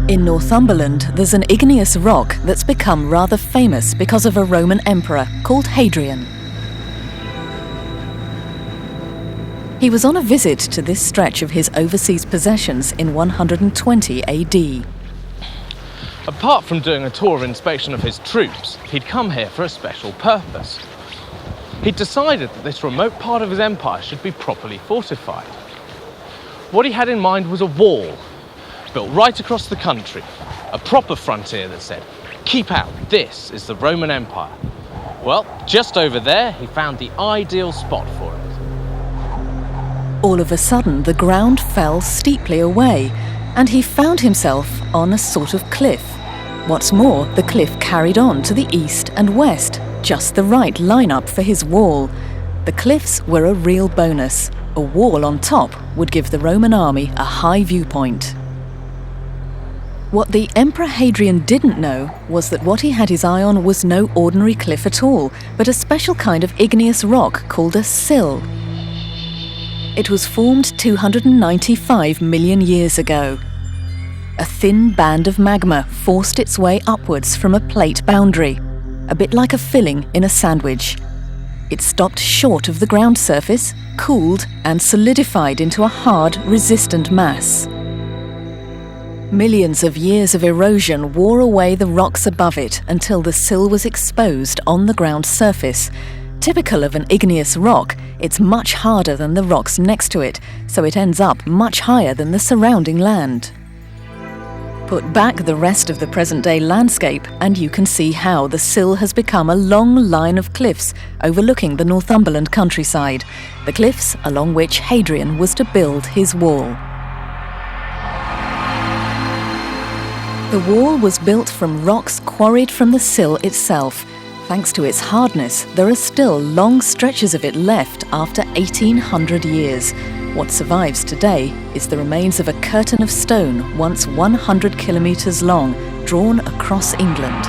In Northumberland, there's an igneous rock that's become rather famous because of a Roman emperor called Hadrian. He was on a visit to this stretch of his overseas possessions in 120 AD. Apart from doing a tour of inspection of his troops, he'd come here for a special purpose. He'd decided that this remote part of his empire should be properly fortified. What he had in mind was a wall, built right across the country, a proper frontier that said, "Keep out, this is the Roman Empire." Well, just over there, he found the ideal spot for it. All of a sudden, the ground fell steeply away, and he found himself on a sort of cliff. What's more, the cliff carried on to the east and west, just the right line-up for his wall. The cliffs were a real bonus. A wall on top would give the Roman army a high viewpoint. What the Emperor Hadrian didn't know was that what he had his eye on was no ordinary cliff at all, but a special kind of igneous rock called a sill. It was formed 295 million years ago. A thin band of magma forced its way upwards from a plate boundary, a bit like a filling in a sandwich. It stopped short of the ground surface, cooled, and solidified into a hard, resistant mass. Millions of years of erosion wore away the rocks above it until the sill was exposed on the ground surface. Typical of an igneous rock, it's much harder than the rocks next to it, so it ends up much higher than the surrounding land. Put back the rest of the present-day landscape and you can see how the sill has become a long line of cliffs overlooking the Northumberland countryside, the cliffs along which Hadrian was to build his wall. The wall was built from rocks quarried from the sill itself. Thanks to its hardness, there are still long stretches of it left after 1800 years. What survives today is the remains of a curtain of stone once 100 kilometres long, drawn across England.